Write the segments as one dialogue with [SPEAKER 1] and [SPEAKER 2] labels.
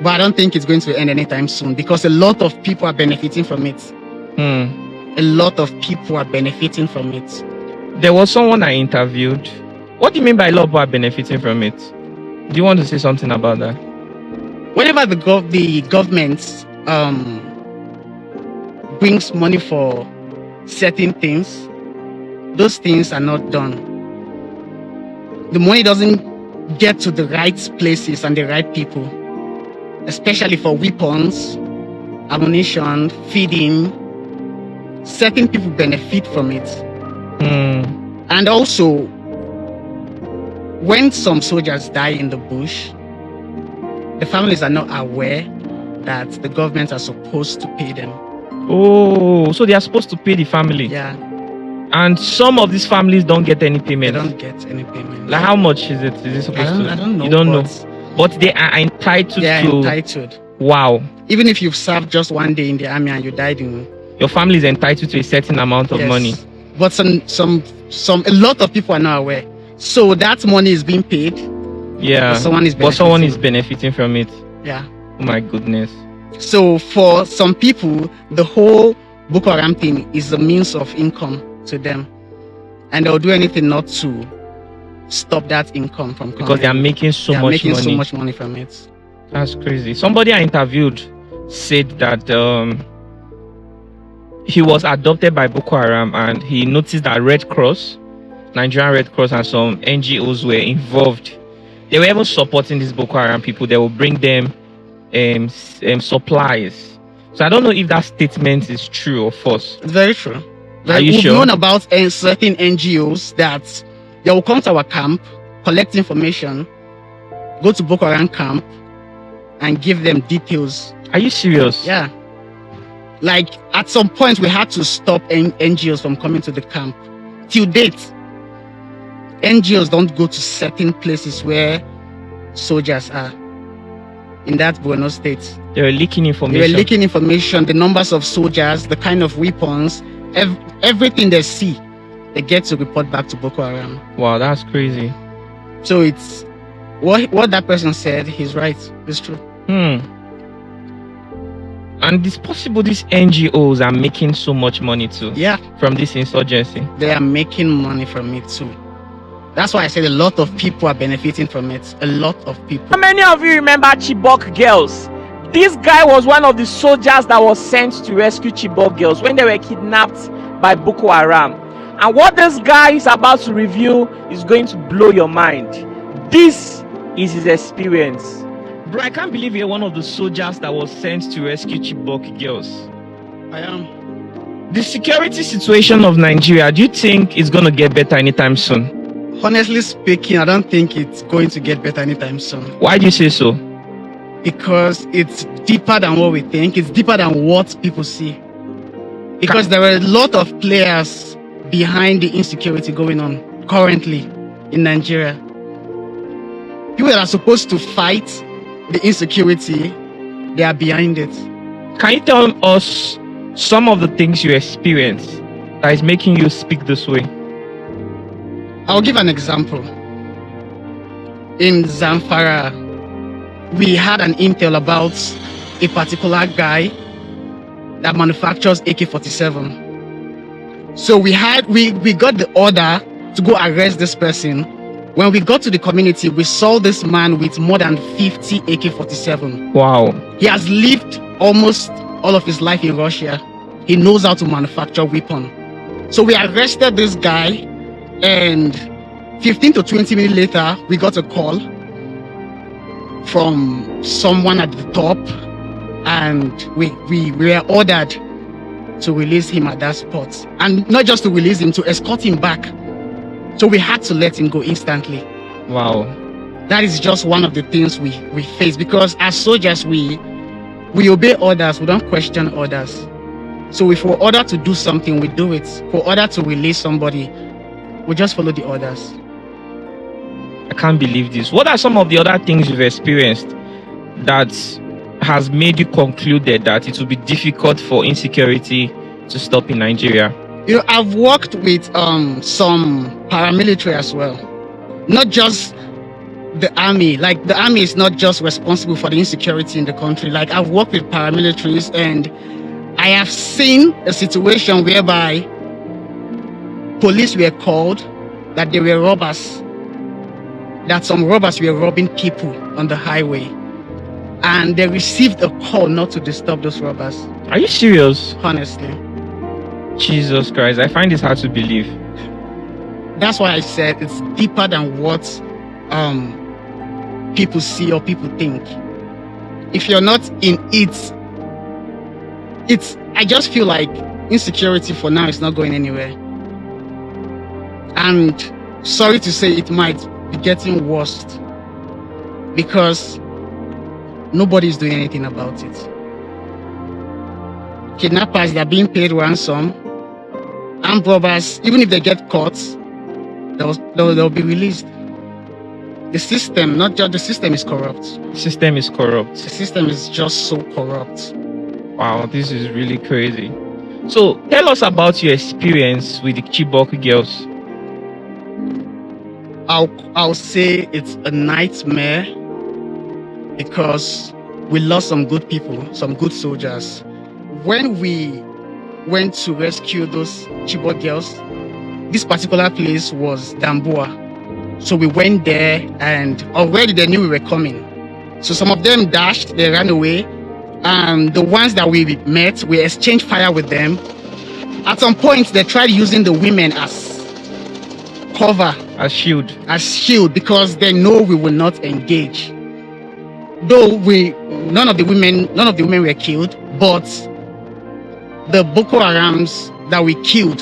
[SPEAKER 1] But I don't think it's going to end anytime soon because a lot of people are benefiting from it. A lot of people are benefiting from it.
[SPEAKER 2] There was someone I interviewed. What do you mean by a lot of people are benefiting from it? Do you want to say something about that?
[SPEAKER 1] Whenever the government brings money for certain things, those things are not done. The money doesn't get to the right places and the right people, especially for weapons, ammunition, feeding. Certain people benefit from it. And also, when some soldiers die in the bush, the families are not aware that the government are supposed to pay them.
[SPEAKER 2] Oh, so they are supposed to pay the family?
[SPEAKER 1] Yeah.
[SPEAKER 2] And some of these families don't get any payment?
[SPEAKER 1] They don't get any payment.
[SPEAKER 2] Like how much is it? Is it supposed to?
[SPEAKER 1] I don't know.
[SPEAKER 2] You don't know. But they are entitled
[SPEAKER 1] They are
[SPEAKER 2] to...
[SPEAKER 1] entitled.
[SPEAKER 2] Wow.
[SPEAKER 1] Even if you've served just one day in the army and you died in...
[SPEAKER 2] Your family is entitled to a certain amount of money.
[SPEAKER 1] But a lot of people are not aware. So that money is being paid.
[SPEAKER 2] Yeah.
[SPEAKER 1] But someone is benefiting
[SPEAKER 2] from it.
[SPEAKER 1] Yeah.
[SPEAKER 2] Oh my goodness.
[SPEAKER 1] So for some people, the whole Boko Haram thing is a means of income to them. And they'll do anything not to stop that income from coming.
[SPEAKER 2] Because they are making so much
[SPEAKER 1] money from it.
[SPEAKER 2] That's crazy. Somebody I interviewed said that he was adopted by Boko Haram and he noticed that Nigerian Red Cross and some NGOs were involved. They were even supporting these Boko Haram people. They will bring them supplies. So I don't know if that statement is true or false.
[SPEAKER 1] It's very true.
[SPEAKER 2] Are you sure?
[SPEAKER 1] We've known about certain NGOs that they will come to our camp, collect information, go to Boko Haram camp, and give them details.
[SPEAKER 2] Are you serious?
[SPEAKER 1] Yeah. Like at some point we had to stop NGOs from coming to the camp. Till date, NGOs don't go to certain places where soldiers are in that Borno state.
[SPEAKER 2] They were leaking
[SPEAKER 1] information. The numbers of soldiers, the kind of weapons, everything they see, they get to report back to Boko Haram.
[SPEAKER 2] Wow, that's crazy.
[SPEAKER 1] So it's what that person said. He's right. It's true.
[SPEAKER 2] And it's possible these NGOs are making so much money too.
[SPEAKER 1] Yeah.
[SPEAKER 2] From this insurgency.
[SPEAKER 1] They are making money from it too. That's why I said a lot of people are benefiting from it. A lot of people.
[SPEAKER 3] How many of you remember Chibok girls? This guy was one of the soldiers that was sent to rescue Chibok girls when they were kidnapped by Boko Haram. And what this guy is about to reveal is going to blow your mind. This is his experience.
[SPEAKER 2] Bro, I can't believe you're one of the soldiers that was sent to rescue Chibok girls.
[SPEAKER 1] I am.
[SPEAKER 2] The security situation of Nigeria, do you think it's going to get better anytime soon?
[SPEAKER 1] Honestly speaking, I don't think it's going to get better anytime soon.
[SPEAKER 2] Why do you say so?
[SPEAKER 1] Because it's deeper than what we think. It's deeper than what people see. Because there are a lot of players behind the insecurity going on currently in Nigeria. People that are supposed to fight the insecurity, they are behind it.
[SPEAKER 2] Can you tell us some of the things you experience that is making you speak this way?
[SPEAKER 1] I'll give an example. In Zamfara, we had an intel about a particular guy that manufactures AK-47. So we got the order to go arrest this person. When we got to the community, we saw this man with more than 50 AK-47.
[SPEAKER 2] Wow.
[SPEAKER 1] He has lived almost all of his life in Russia. He knows how to manufacture weapons. So we arrested this guy, and 15 to 20 minutes later, we got a call from someone at the top, and we were ordered to release him at that spot. And not just to release him, to escort him back. So we had to let him go instantly.
[SPEAKER 2] Wow.
[SPEAKER 1] That is just one of the things we face, because as soldiers, we obey orders, we don't question orders. So if we're ordered to do something, we do it. If we're ordered to release somebody, we just follow the orders.
[SPEAKER 2] I can't believe this. What are some of the other things you've experienced that has made you concluded that it will be difficult for insecurity to stop in Nigeria?
[SPEAKER 1] You know, I've worked with some paramilitary as well. Not just the army. Like, the army is not just responsible for the insecurity in the country. Like, I've worked with paramilitaries, and I have seen a situation whereby police were called that they were robbers, that some robbers were robbing people on the highway, and they received a call not to disturb those robbers.
[SPEAKER 2] Are you serious?
[SPEAKER 1] Honestly,
[SPEAKER 2] Jesus Christ, I find this hard to believe.
[SPEAKER 1] that's why I said it's deeper than what people see or people think. If you're not in it, I just feel like insecurity for now is not going anywhere. And sorry to say, it might be getting worse because nobody is doing anything about it. Kidnappers, they're being paid ransom. Armed robbers, even if they get caught, they'll be released. The system, not just the system, is corrupt.
[SPEAKER 2] System is corrupt.
[SPEAKER 1] The system is just so corrupt.
[SPEAKER 2] Wow, this is really crazy. So tell us about your experience with the Chibok girls.
[SPEAKER 1] I'll say it's a nightmare because we lost some good people, some good soldiers. When we went to rescue those Chibok girls, this particular place was Damboa. So we went there, and already they knew we were coming. So some of them dashed, they ran away. And the ones that we met, we exchanged fire with them. At some point, they tried using the women as cover,
[SPEAKER 2] As shield.
[SPEAKER 1] because they know we will not engage. Though none of the women were killed, but the Boko Harams that we killed,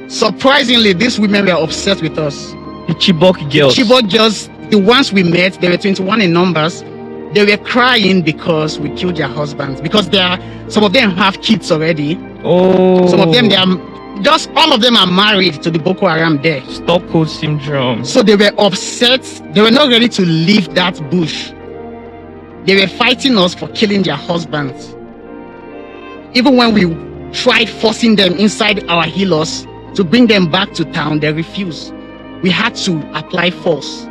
[SPEAKER 1] surprisingly, these women were upset with us.
[SPEAKER 2] The Chibok girls.
[SPEAKER 1] Chibok girls, the ones we met, they were 21 in numbers. They were crying because we killed their husbands. Because some of them have kids already.
[SPEAKER 2] Oh.
[SPEAKER 1] Some of them, all of them are married to the Boko Haram there.
[SPEAKER 2] Stockholm syndrome.
[SPEAKER 1] So they were upset. They were not ready to leave that bush. They were fighting us for killing their husbands. Even when we tried forcing them inside our healers to bring them back to town, they refused. We had to apply force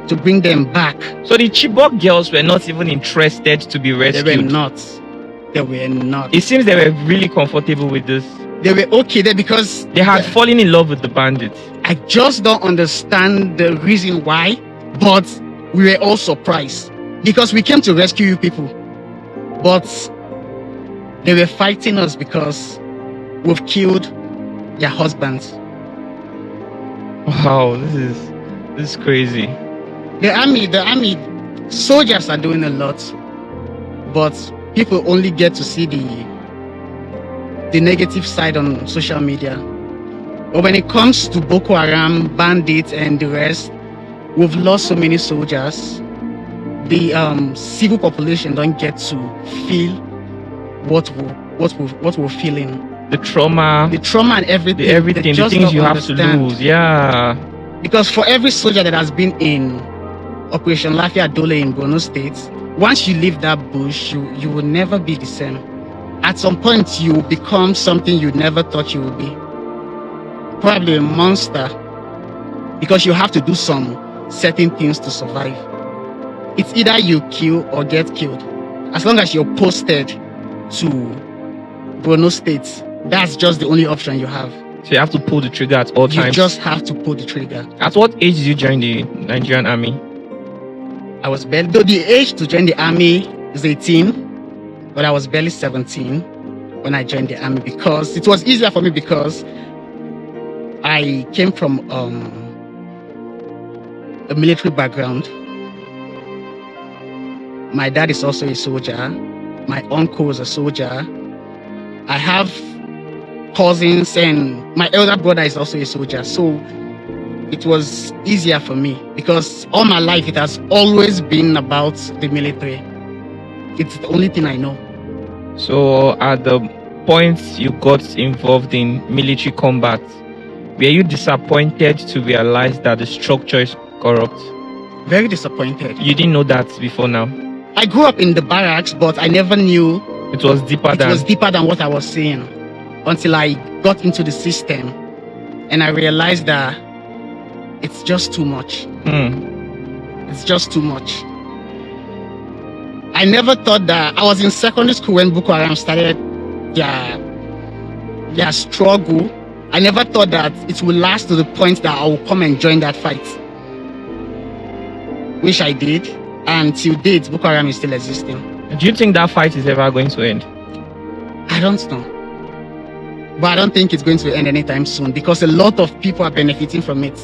[SPEAKER 1] to bring them back.
[SPEAKER 2] So the Chibok girls were not even interested to be rescued.
[SPEAKER 1] They were not. They were not.
[SPEAKER 2] It seems they were really comfortable with this.
[SPEAKER 1] They were okay there because
[SPEAKER 2] They had fallen in love with the bandits.
[SPEAKER 1] I just don't understand the reason why, but we were all surprised because we came to rescue you people, but they were fighting us because we've killed their husbands.
[SPEAKER 2] Wow, this is crazy.
[SPEAKER 1] The army soldiers are doing a lot, but people only get to see the negative side on social media. But when it comes to Boko Haram, bandits, and the rest, we've lost so many soldiers. The civil population don't get to feel what we're feeling.
[SPEAKER 2] The trauma
[SPEAKER 1] And everything.
[SPEAKER 2] the things you have to lose. Yeah.
[SPEAKER 1] Because for every soldier that has been in Operation Lafia Dole in Borno State, once you leave that bush, you will never be the same. At some point, you become something you never thought you would be. Probably a monster, because you have to do some certain things to survive. It's either you kill or get killed. As long as you're posted to Borno State, that's just the only option you have.
[SPEAKER 2] So you have to pull the trigger at all
[SPEAKER 1] You
[SPEAKER 2] times.
[SPEAKER 1] just have to pull the trigger.
[SPEAKER 2] At what age did you join the Nigerian army?
[SPEAKER 1] I was barely, though the age to join the army is 18, but I was barely 17 when I joined the army because it was easier for me because I came from a military background. My dad is also a soldier. My uncle is a soldier. I have cousins, and my elder brother is also a soldier. So it was easier for me because all my life it has always been about the military. It's the only thing I know.
[SPEAKER 2] So at the point you got involved in military combat, were you disappointed to realize that the structure is corrupt?
[SPEAKER 1] Very disappointed.
[SPEAKER 2] You didn't know that before now?
[SPEAKER 1] I grew up in the barracks, but I never knew
[SPEAKER 2] It was deeper
[SPEAKER 1] it was deeper than what I was seeing until I got into the system and I realized that It's just too much. It's just too much. I never thought that I was in secondary school when Boko Haram started their struggle. I never thought that it would last to the point that I will come and join that fight. Which I did, and till date, Boko Haram is still existing.
[SPEAKER 2] Do you think that fight is ever going to end?
[SPEAKER 1] I don't know. But I don't think it's going to end anytime soon because a lot of people are benefiting from it.